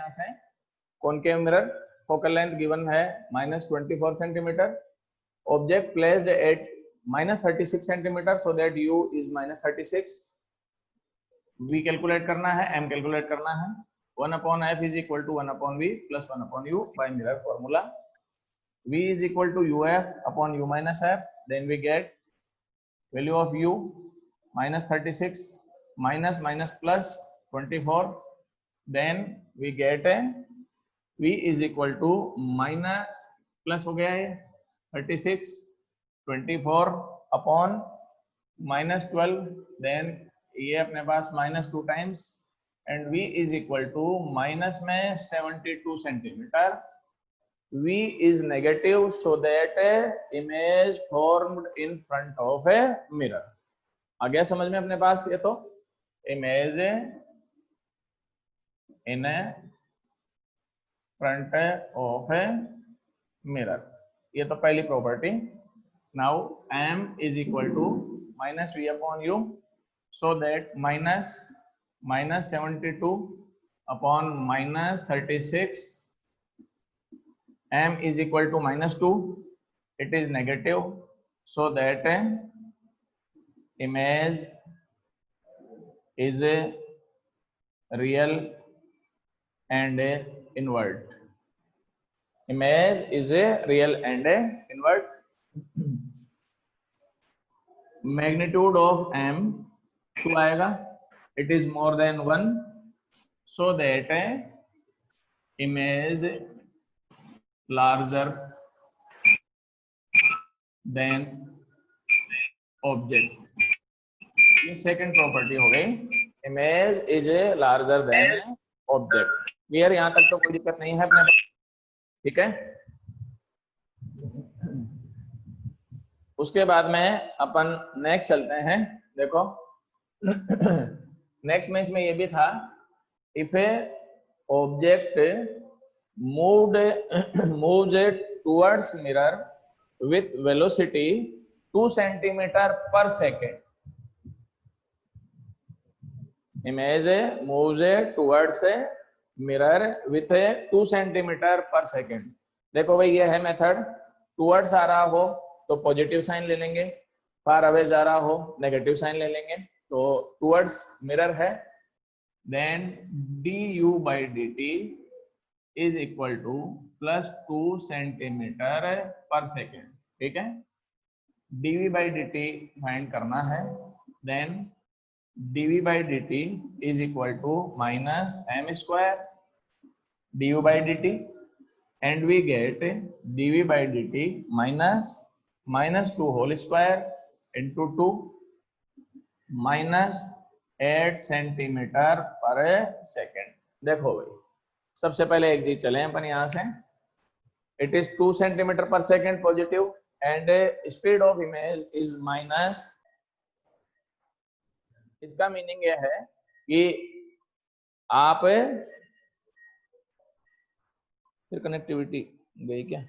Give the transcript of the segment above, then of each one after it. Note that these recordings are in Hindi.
यहाँ से concave mirror, focal length given है -24 centimetre, object placed at -36 centimetre so that u is -36, v calculate करना है, m कैलकुलेट करना है, 1/f is equal to 1/v plus 1/u by mirror formula. v is equal to uf upon u minus f, then we get value of u -36 minus plus 24, then we get a v is equal to minus plus हो गया है 36 24 अपॉन -12, देन ये अपने पास -2 times and v is equal to minus में 72 centimetre, v is negative so that image formed in front of a mirror. आ गया समझ में अपने पास ये तो image in a front of a mirror, ये तो पहली property. Now m is equal to -v upon u so that -72 upon -36, m is equal to -2, it is negative so that image is a real and a invert. Image is a real and a invert. Magnitude of m 2 आएगा, it is more than 1 so that image larger than object. ये सेकंड प्रॉपर्टी हो गई, image is a larger than object. Clear? यहां तक तो कोई दिक्कत नहीं है अपने पास, ठीक है. उसके बाद में अपन नेक्स्ट चलते हैं. देखो नेक्स्ट में इसमें ये भी था, if a object moved towards mirror with velocity 2 centimetre per second. Image moves towards mirror with 2 centimetre per second. देखो भाई ये है मेथड, टुवर्ड्स आ रहा हो तो पॉजिटिव साइन ले लेंगे, फार अवे जा रहा हो नेगेटिव साइन ले लेंगे. तो टुवर्ड्स मिरर है, then du by dt is equal to +2 centimetre per second. ठीक है, dv by dt फाइंड करना है, then dv by dt is equal to -m² du by dt and we get dv by dt -2 whole square into 2 -8 centimetre per second. देखो भाई सबसे पहले एक चीज चले अपन यहां से, it is 2 centimetre per second positive and speed of image is minus. इसका मीनिंग यह है कि आप फिर कनेक्टिविटी गई क्या?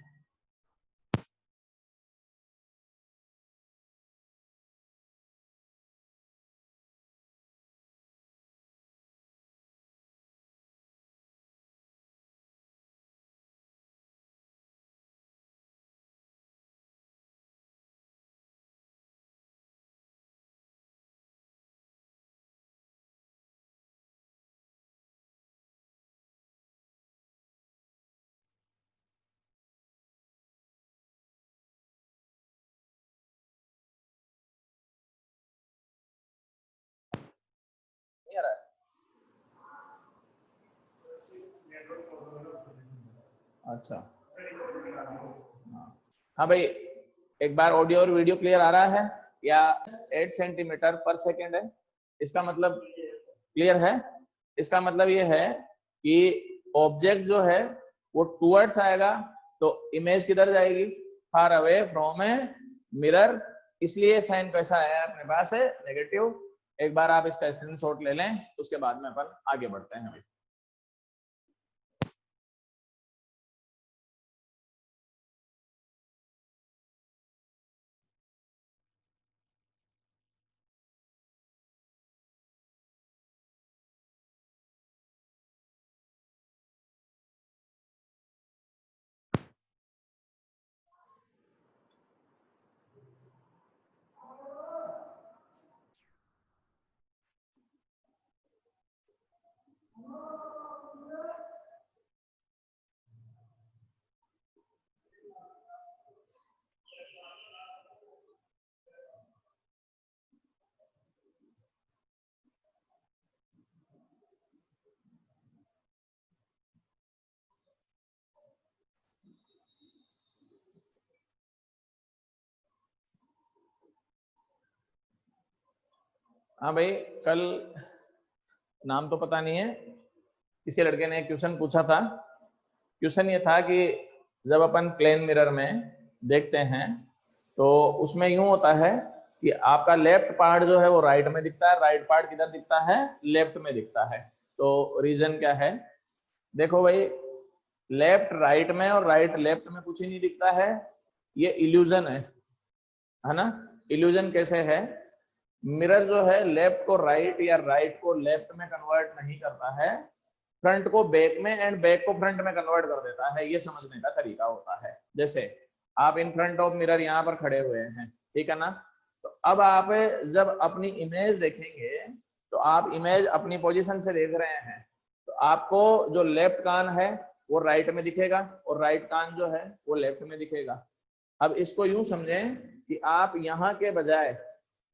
अच्छा हाँ भाई, एक बार ऑडियो और वीडियो क्लियर आ रहा है या? 8 सेंटीमीटर पर सेकेंड है, इसका मतलब क्लियर है. इसका मतलब ये है कि ऑब्जेक्ट जो है वो टुवर्ड्स आएगा तो इमेज किधर जाएगी? Far away from a mirror. इसलिए साइन कैसा आया अपने पास है? नेगेटिव. एक बार आप इसका स्क्रीनशॉट ले लें, उसके बाद में अपन आगे बढ़ते हैं. हाँ भाई, कल नाम तो पता नहीं है, किसी लड़के ने एक क्वेश्चन पूछा था। क्वेश्चन ये था कि जब अपन प्लेन मिरर में देखते हैं तो उसमें यूं होता है कि आपका लेफ्ट पार्ट जो है वो राइट में दिखता है, राइट पार्ट किधर दिखता है, लेफ्ट में दिखता है। तो रीजन क्या है? देखो भाई, लेफ्ट राइट में और राइट लेफ्ट में कुछ ही नहीं दिखता है, ये इल्यूजन है ना। इल्यूजन कैसे है? मिरर जो है लेफ्ट को राइट या राइट को लेफ्ट में कन्वर्ट नहीं करता है, फ्रंट को बैक में एंड बैक को फ्रंट में कन्वर्ट कर देता है। ये समझने का तरीका होता है। जैसे आप इन फ्रंट ऑफ मिरर यहाँ पर खड़े हुए हैं, ठीक है ना। तो अब आप जब अपनी इमेज देखेंगे तो आप इमेज अपनी पोजीशन से देख रहे हैं, तो आपको जो लेफ्ट कान है वो राइट में दिखेगा और राइट कान जो है वो लेफ्ट में दिखेगा। अब इसको यूं समझें कि आप यहाँ के बजाय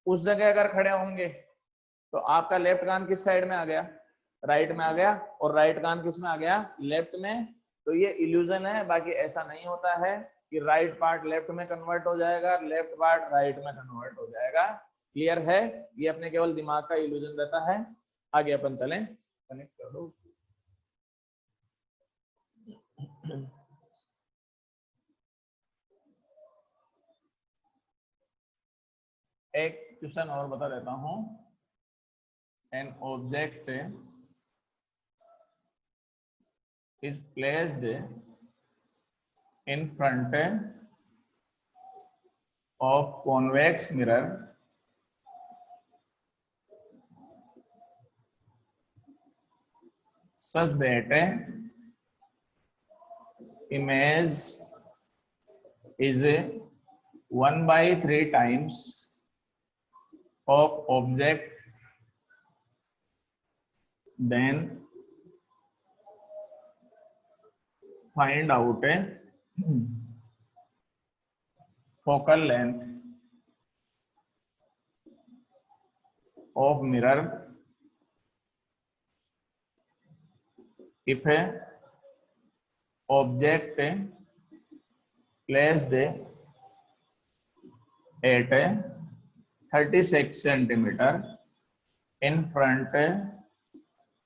उस जगह अगर खड़े होंगे तो आपका लेफ्ट कान किस साइड में आ गया? राइट में आ गया। और राइट कान किस में आ गया? लेफ्ट में। तो ये इल्यूजन है, बाकी ऐसा नहीं होता है कि राइट पार्ट लेफ्ट में कन्वर्ट हो जाएगा, लेफ्ट पार्ट राइट में कन्वर्ट हो जाएगा। क्लियर है? ये अपने केवल दिमाग का इल्यूजन रहता है। आगे अपन चलें, कनेक्ट कर दो उसको। एक क्वेश्चन और बता देता हूं। An object is placed in front of convex mirror such that image is 1/3 times of object, then find out focal length of mirror if object placed at 36 centimeter in front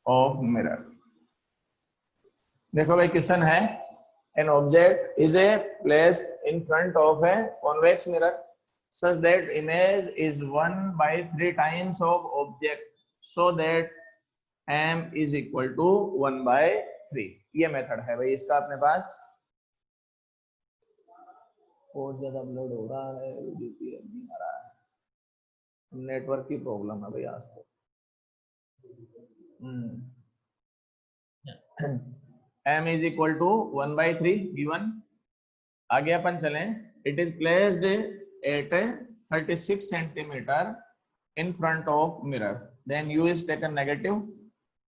of mirror। देखो भाई, क्वेश्चन है an object is a placed in front of a convex mirror such that image is 1/3 times of object so that m is equal to 1/3। ये मेथड है भाई इसका अपने पास। बहुत ज्यादा अपलोड हो रहा है, वीडियो नहीं आ रहा है, नेटवर्क की प्रॉब्लम है भाई आज तो। m is equal to 1/3 given. आगे अपन चलें। It is placed at 36 centimeter in front of mirror, then u is taken negative।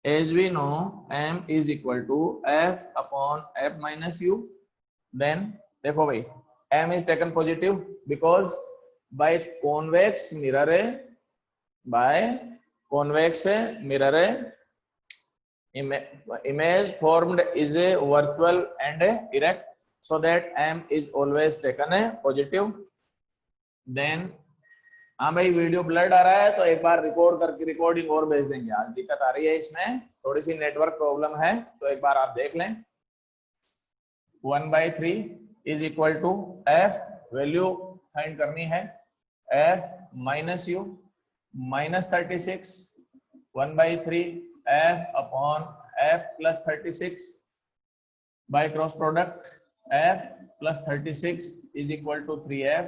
as we know m is equal to f upon f minus u। then देखो भाई, m is taken positive because by convex mirror image formed is a virtual and erect so that m is always taken a positive। then हाँ भाई, वीडियो ब्लड आ रहा है तो एक बार रिकॉर्ड करके रिकॉर्डिंग और भेज देंगे। आज दिक्कत आ रही है, इसमें थोड़ी सी नेटवर्क प्रॉब्लम है, तो एक बार आप देख लें। 1/3 is equal to F, value find करनी है, F minus U minus 36 1/3 F upon F plus 36 by cross product F plus 36 is equal to 3f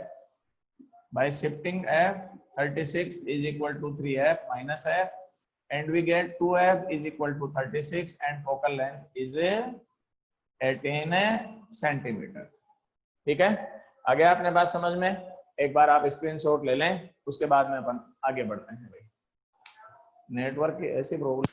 by shifting f 36 is equal to 3f minus f and we get 2f is equal to 36 and focal length is 18 centimeter। ठीक है, आ गया अपने बात समझ में? एक बार आप स्क्रीनशॉट ले लें, उसके बाद में अपन आगे बढ़ते हैं। भाई नेटवर्क की ऐसी प्रॉब्लम।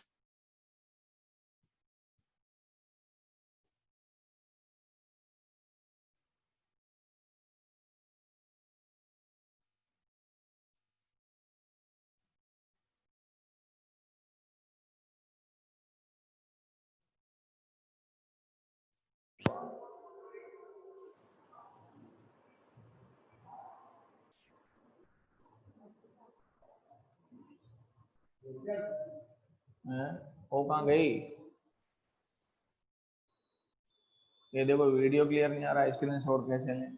वो कहाँ गई? ये देखो वीडियो क्लियर नहीं आ रहा, स्क्रीन शॉट कैसे लें?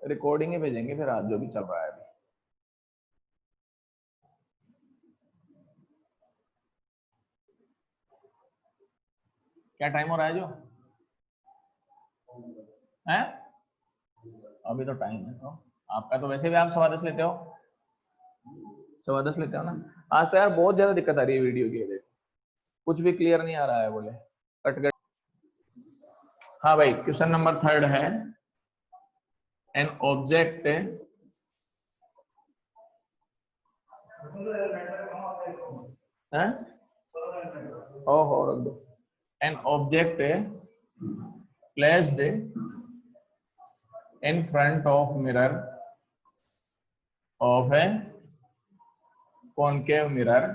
रिकॉर्डिंग ही भेजेंगे फिर आज जो भी चल रहा है अभी। क्या टाइम हो रहा है जो है? अभी तो टाइम है। तो आपका तो वैसे भी आप 10:15 लेते हो, 10:15 लेते हो ना। आज तो यार बहुत ज्यादा दिक्कत आ रही है वीडियो की, देखो कुछ भी क्लियर नहीं आ रहा है, बोले कट कट। हाँ भाई, क्वेश्चन नंबर 3 है, एन ऑब्जेक्ट है, हो रख दो। An object placed in front of mirror of a concave mirror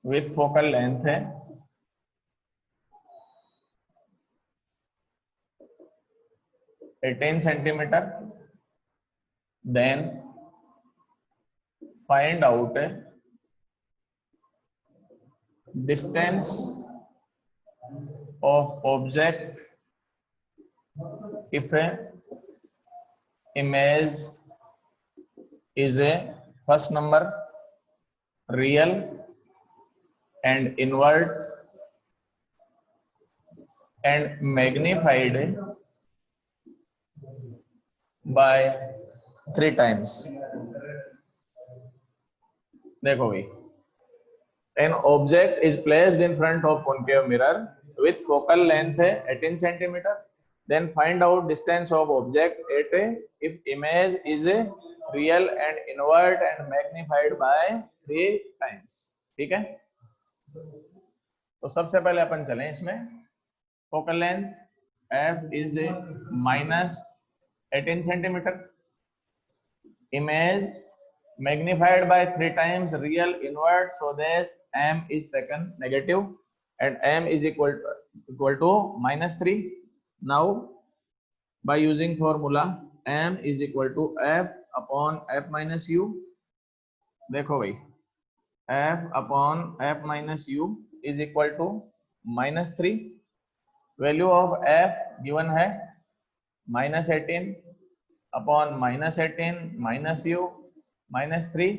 with focal length 18 centimeter, then find out distance of object if a image is a first number real and invert and magnified by 3 times। देखो भाई, an object is placed in front of concave mirror with focal length 18 centimeter, then find out distance of object at a if image is a real and invert and magnified by 3 times। ठीक है, तो सबसे पहले अपन चलें इसमें। Focal length f is -18 centimeter, image magnified by 3 times real invert so that m is taken negative and m is equal to -3। now by using formula m is equal to f upon f minus u। देखो भाई, f upon f minus u is equal to -3। Value of f given है -18 upon -18 minus u -3,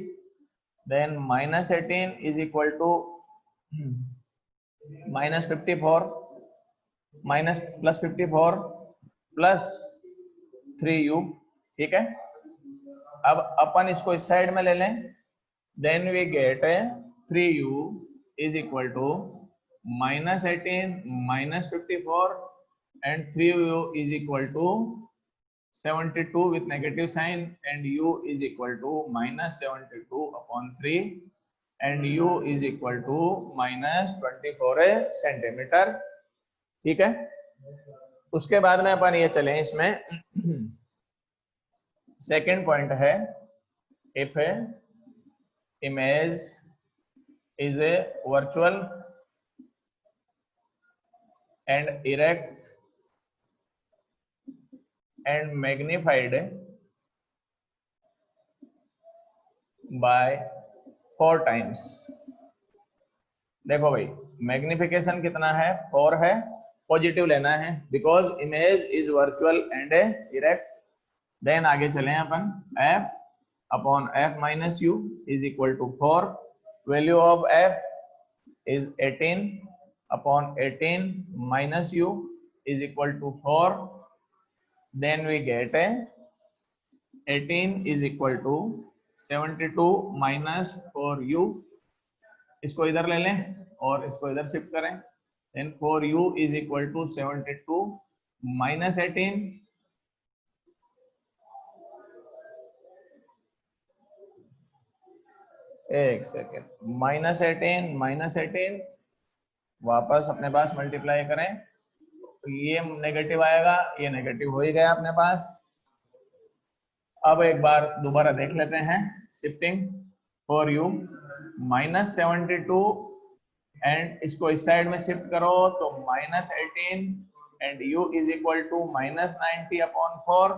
then -18 is equal to -54 plus 54 plus 3u। ठीक है, अब अपन इसको इस साइड में ले लें, then we get 3u is equal to -18 -54 and 3u is equal to 72 with negative sign and u is equal to -72 upon 3 and u is equal to -24 centimetre. ठीक है, उसके बाद में अपन ये चलें इसमें। सेकेंड पॉइंट है, if image is a virtual and erect and magnified by 4 times। देखो भाई, मैग्निफिकेशन कितना है? 4 है, पॉजिटिव लेना है because image is virtual and erect. Then आगे चलें अपन, f upon f minus u is equal to 4। Value of f is 18 upon 18 minus u is equal to 4, then we get 18 is equal to 72 minus 4u। इसको इधर ले लें और इसको इधर शिफ्ट करें, then 4u is equal to 72 minus 18 एक सेकेंड, -18 वापस अपने पास मल्टीप्लाई करें, ये नेगेटिव आएगा, ये नेगेटिव हो ही गया अपने पास। अब एक बार दोबारा देख लेते हैं शिफ्टिंग। 4u -72 एंड इसको इस साइड में शिफ्ट करो तो -18 and u is equal to -90/4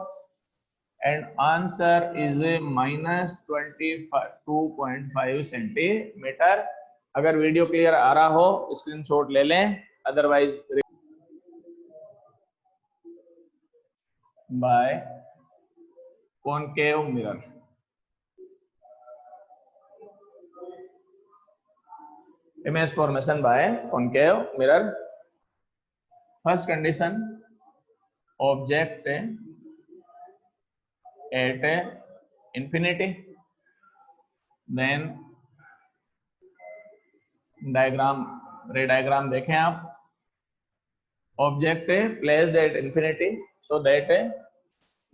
and answer is -22.5 centimetre. अगर वीडियो क्लियर आ रहा हो स्क्रीनशॉट ले लें, otherwise by concave mirror. Image formation by concave mirror. First condition, object at infinity. Then ray diagram देखें आप. Object placed at infinity so that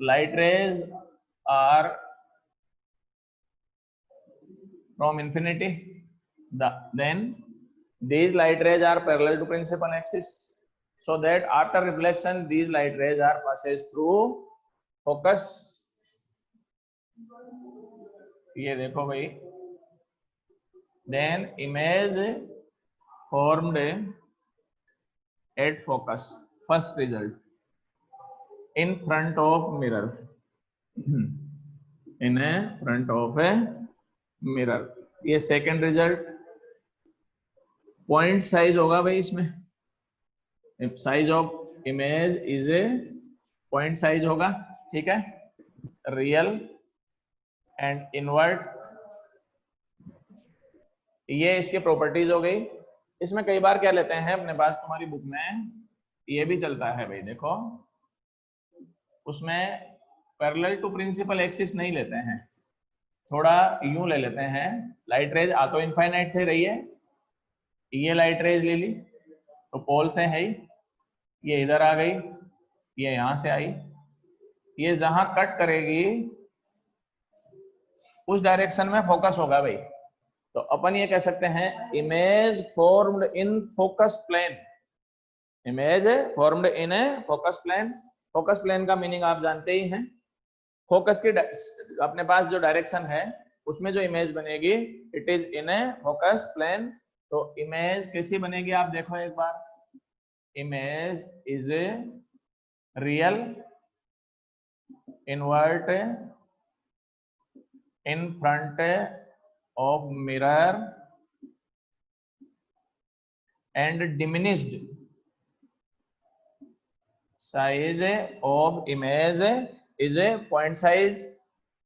light rays are from infinity. Then these light rays are parallel to principal axis so that after reflection these light rays are passes through focus. ये देखो भाई, then image formed at focus, first result in front of mirror, in front of a mirror. ये second result पॉइंट साइज होगा भाई इसमें, size of image is a point size होगा, ठीक है। रियल एंड इनवर्ट, ये इसकी प्रॉपर्टीज हो गई। इसमें कई बार क्या लेते हैं अपने पास, तुम्हारी बुक में ये भी चलता है भाई, देखो उसमें पैरेलल टू प्रिंसिपल एक्सिस नहीं लेते हैं, थोड़ा यूं ले लेते हैं। लाइट रेज आ तो इनफाइनाइट से रही है, ये लाइट रेज ले ली तो पोल से है ही, ये इधर आ गई, ये यहां से आई, ये जहां कट करेगी उस डायरेक्शन में फोकस होगा भाई। तो अपन ये कह सकते हैं image formed in focus plane, image formed in a focus plane. Focus plane का मीनिंग आप जानते ही हैं, फोकस की अपने पास जो डायरेक्शन है उसमें जो इमेज बनेगी it is in a focus plane. तो इमेज कैसी बनेगी आप देखो एक बार, image is a real invert in front of mirror and diminished size of image is a point size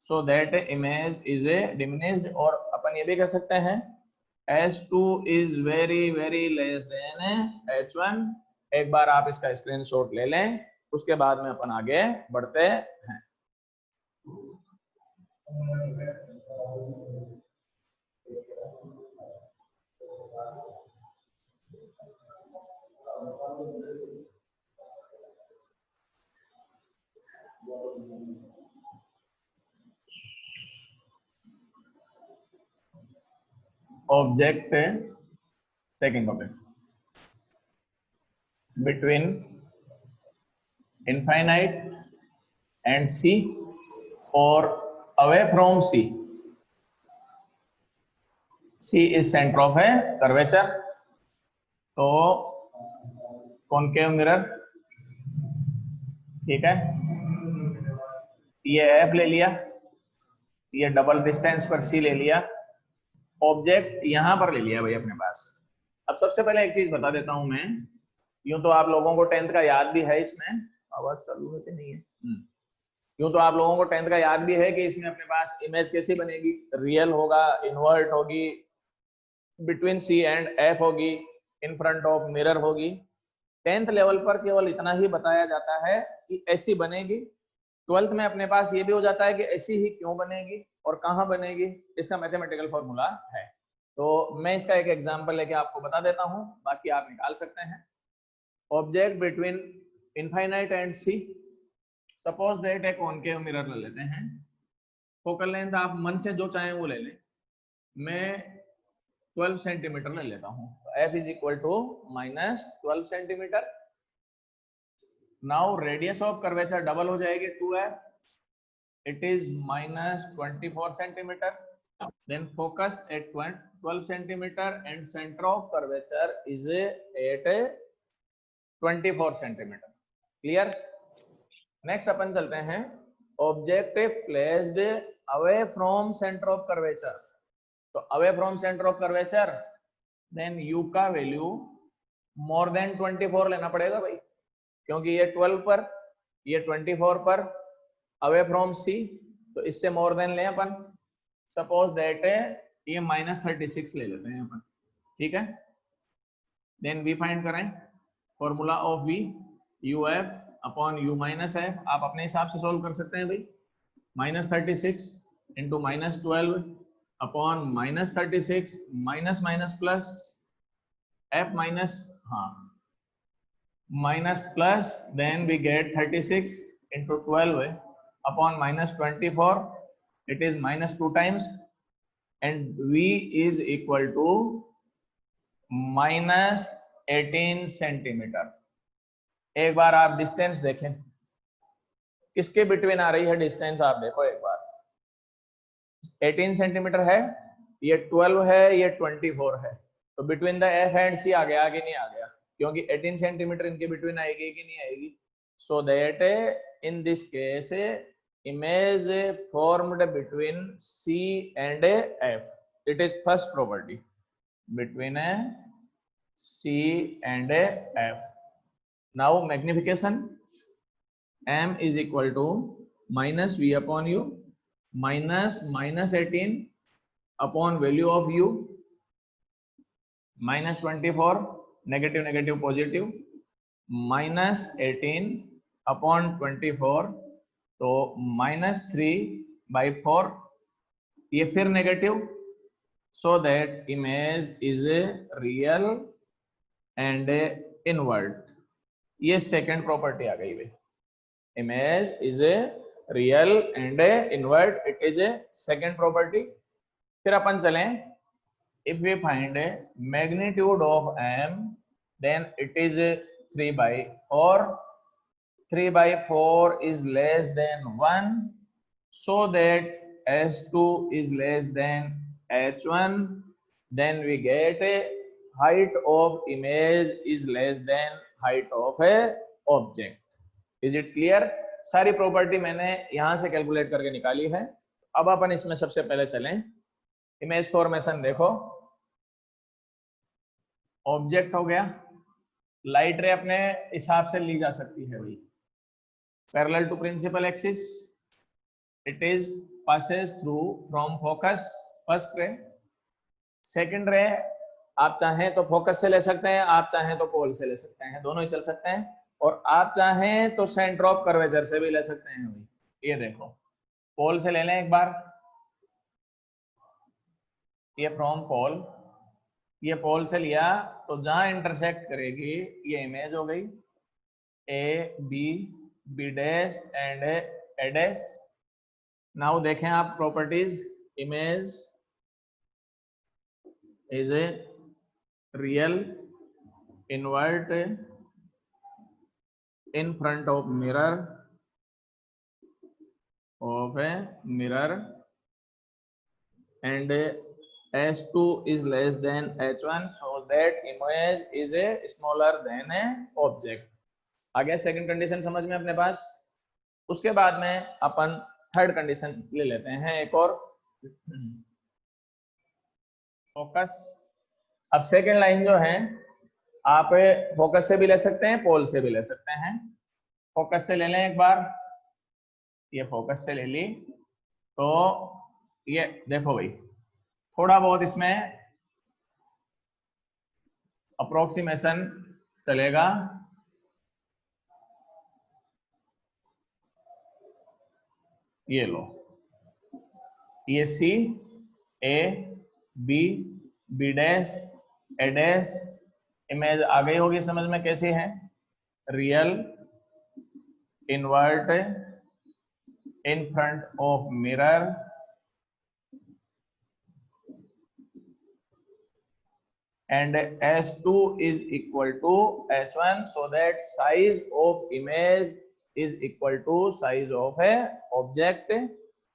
so that image is a diminished. और अपन ये भी कह सकते हैं S2 is very very less than H1। एक बार आप इसका स्क्रीनशॉट ले लें, उसके बाद में अपन आगे बढ़ते हैं। Object, second object, between infinite and C or away from C. C is center of a curvature। तो कॉनकेव मिरर, ठीक है, ये F ले लिया, ये डबल डिस्टेंस पर C ले लिया, ऑब्जेक्ट यहां पर ले लिया भाई अपने पास। अब सबसे पहले एक चीज बता देता हूं मैं, यूं तो आप लोगों को 10th का याद भी है, इसमें आवाज चालू है कि नहीं है, यूं तो आप लोगों को 10th का याद भी है कि इसमें अपने पास इमेज कैसी बनेगी, रियल होगा, इनवर्ट होगी, बिटवीन C एंड F होगी, इन फ्रंट ऑफ मिरर होगी। 10th लेवल पर केवल इतना ही बताया जाता है कि ऐसी बनेगी। 12th में अपने पास ये भी हो जाता है कि ऐसी ही क्यों बनेगी और कहाँ बनेगी, इसका मैथमेटिकल फॉर्मूला है। तो मैं इसका एक एग्जांपल लेके आपको बता देता हूँ, बाकी आप निकाल सकते हैं। Object between infinite and C, suppose that एक कॉनकेव मिरर ले लेते हैं, फोकल लेंथ आप मन से जो चाहें वो ले लें, मैं 12 सेंटीमीटर ले लेता हूँ, F is equal to -12 centimetre. Now radius of curvature double हो जाएगी 2F, it is -24 centimetre. then focus at 12 centimeter and center of curvature is at 24 centimeter. Clear? Next अपन चलते हैं object placed away from centre of curvature. तो away from centre of curvature then u का वैल्यू मोर देन 24 लेना पड़ेगा भाई, क्योंकि ये 12 पर ये 24 पर अवे फ्रॉम c, तो इससे मोर देन लें अपन. सपोज दैट ये -36 ले लेते हैं अपन. ठीक है, देन v फाइंड करें. Formula of v uf upon u minus f. आप अपने हिसाब से सोल्व कर सकते हैं भाई. -36 into -12 upon -36 minus minus plus f minus, हाँ minus plus, then we get 36 into 12 upon -24. it is -2 times and v is equal to -18 centimetre. एक बार आप डिस्टेंस देखें, किसके बिटवीन आ रही है डिस्टेंस, आप देखो एक बार. 18 सेंटीमीटर है, ये 12 है, ये 24 है, तो बिटवीन द एफ एंड सी आ गया कि नहीं आ गया, क्योंकि 18 सेंटीमीटर इनके बिटवीन आएगी कि नहीं आएगी. So that in this case image formed between C and F. It is first property between C and F. Now magnification, M is equal to minus V upon U minus -18 upon value of U -24, negative negative positive, -18 upon 24, तो -3/4, ये फिर negative. So that image is real and invert. ये सेकंड प्रॉपर्टी आ गई भाई. Image is real and invert, it is a second property. फिर अपन चलें, if we find magnitude of m then it is 3/4. 3/4 is less than 1, so that h2 is less than h1. Then we get a height of image is less than height of a object. Is it clear? सारी प्रॉपर्टी मैंने यहां से कैलकुलेट करके निकाली है. अब अपन इसमें सबसे पहले चलें. इमेज फॉर्मेशन देखो, ऑब्जेक्ट हो गया, लाइट रे अपने हिसाब से ली जा सकती है भाई. Parallel to principal axis, it is passes through from focus, first ray. Second ray आप चाहें तो फोकस से ले सकते हैं, आप चाहें तो पोल से ले सकते हैं, दोनों ही चल सकते हैं. और आप चाहें तो सेंटर ऑफ कर्वेचर से भी ले सकते हैं भाई. ये देखो, पोल से ले लें एक बार. ये फ्रॉम पोल, ये पोल से लिया तो जहां इंटरसेक्ट करेगी ये इमेज हो गई A B, B dash and A dash. Now देखें आप properties. Image is a real invert in front of mirror and h2 is less than h1, so that image is a smaller than a object. आ गया सेकंड कंडीशन समझ में अपने पास. उसके बाद में अपन थर्ड कंडीशन ले लेते हैं एक और, फोकस. अब सेकंड लाइन जो है, आप फोकस से भी ले सकते हैं, पोल से भी ले सकते हैं. फोकस से ले लें एक बार. ये फोकस से ले ली तो ये देखो भाई, थोड़ा बहुत इसमें अप्रोक्सीमेशन चलेगा. ये लो, ये C, A B, B dash, A dash. Image आ गई होगी समझ में कैसी है. Real invert in front of mirror and h2 is equal to h1, so that size of image is equal to size of a object.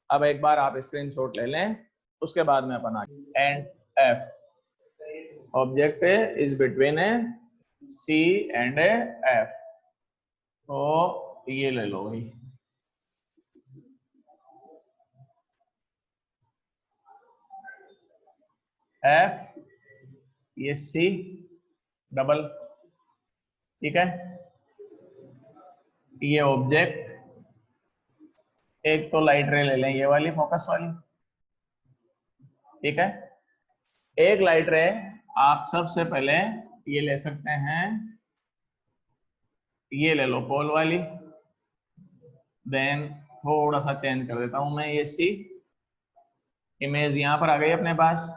अब एक बार आप स्क्रीनशॉट ले लें उसके बाद में अपन आगे and F object is between A C and A F. तो ये ले लो भाई, एफ ये सी डबल, ठीक है। ये ऑब्जेक्ट, एक तो लाइट रे ले लें ये वाली फोकस वाली, ठीक है। एक लाइट रे आप सबसे पहले ये ले सकते हैं, ये ले लो पोल वाली, देन थोड़ा सा चेंज कर देता हूं मैं, ये सी इमेज यहां पर आ गई अपने पास,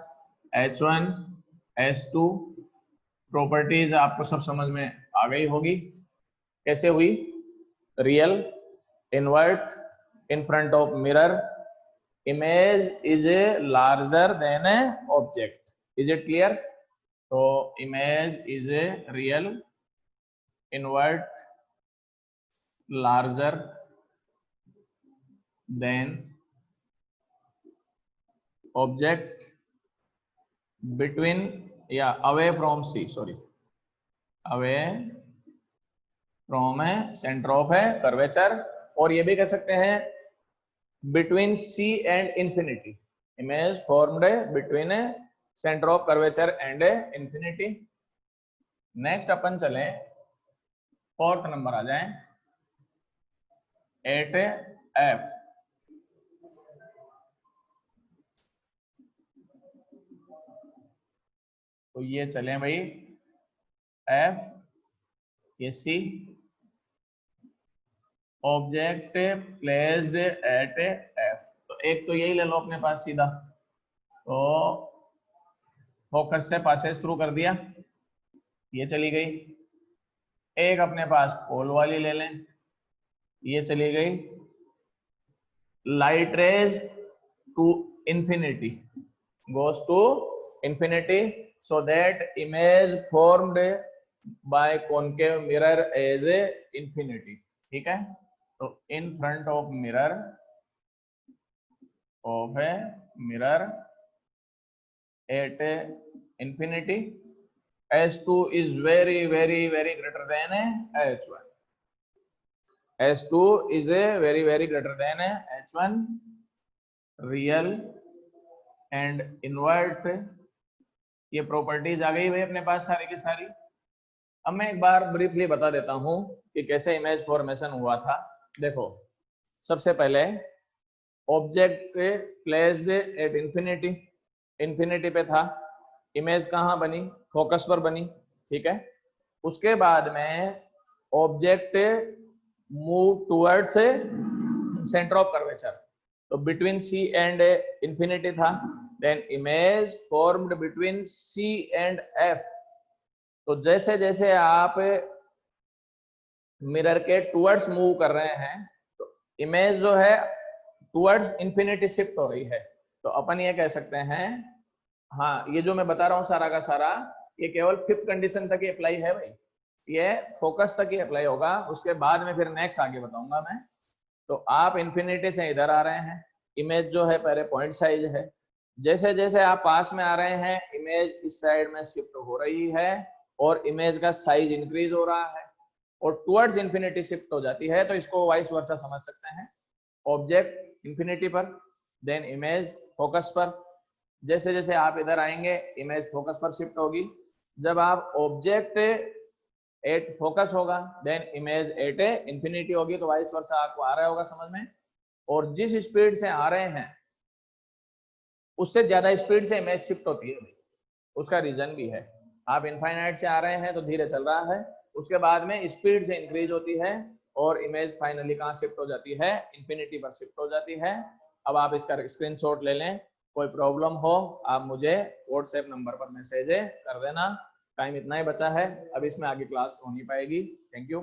H1 S2 प्रॉपर्टीज आपको सब समझ में आ गई होगी। कैसे हुई? Real, invert, in front of mirror, image is a larger than a object. Is it clear? तो image is a real, invert, larger than object, between या away from C, sorry away from a centre of a curvature, और ये भी कह सकते हैं between C and infinity, image formed between a centre of curvature and a infinity. Next अपन चले फोर्थ नंबर आ जाए, एट एफ। तो ये चले भाई एफ ये सी, ऑब्जेक्ट प्लेस्ड एट एफ। तो एक तो यही ले लो अपने पास सीधा, तो फोकस से पासेस थ्रू कर दिया, ये चली गई। एक अपने पास पोल वाली ले लें, ये चली गई। Light rays to infinity goes to infinity, so that image formed by concave mirror as a infinity, ठीक है। तो in front of mirror of a mirror at infinity, S2 is very greater than H1. S2 is a very greater than H1, real and invert, ये प्रॉपर्टीज आ गई भाई अपने पास सारी की सारी। अब मैं एक बार ब्रीफली बता देता हूं कि कैसे इमेज फॉर्मेशन हुआ था। देखो, सबसे पहले object placed at infinity, infinity पे था, इमेज कहाँ बनी? फोकस पर बनी, ठीक है। उसके बाद में object move towards centre of curvature, तो बिटवीन सी एंड इंफिनिटी था, then image formed between C and F. तो जैसे जैसे आप मिरर के टुवर्ड्स मूव कर रहे हैं, तो इमेज जो है टुवर्ड्स इंफिनिटी शिफ्ट हो रही है। तो अपन ये कह सकते हैं, हाँ ये जो मैं बता रहा हूँ सारा का सारा, ये केवल फिफ्थ कंडीशन तक ही अप्लाई है भाई, ये फोकस तक ही अप्लाई होगा, उसके बाद में फिर नेक्स्ट आगे बताऊंगा मैं। तो आप इंफिनिटी से इधर आ रहे हैं, इमेज जो है पहले पॉइंट साइज है, जैसे जैसे आप पास में आ रहे हैं इमेज इस साइड में शिफ्ट हो रही है और इमेज का साइज इंक्रीज हो रहा है और टुवर्ड्स इंफिनिटी शिफ्ट हो जाती है। तो इसको वाइस वर्सा समझ सकते हैं, ऑब्जेक्ट इंफिनिटी पर, देन इमेज फोकस पर। जैसे जैसे आप इधर आएंगे इमेज फोकस पर शिफ्ट होगी। जब आप ऑब्जेक्ट एट फोकस होगा, देन इमेज एट इंफिनिटी होगी। तो वाइस वर्सा आपको आ रहा होगा समझ में। और जिस स्पीड से आ रहे हैं उससे ज्यादा स्पीड से इमेज शिफ्ट होती है, उसका रीजन भी है। आप इनफाइनाइट से आ रहे हैं तो धीरे चल रहा है, उसके बाद में स्पीड से इंक्रीज होती है और इमेज फाइनली कहाँ शिफ्ट हो जाती है? इंफिनिटी पर शिफ्ट हो जाती है। अब आप इसका स्क्रीनशॉट ले लें, कोई प्रॉब्लम हो आप मुझे व्हाट्सएप नंबर पर मैसेज कर देना। टाइम इतना ही बचा है, अब इसमें आगे क्लास हो नहीं पाएगी। Thank you.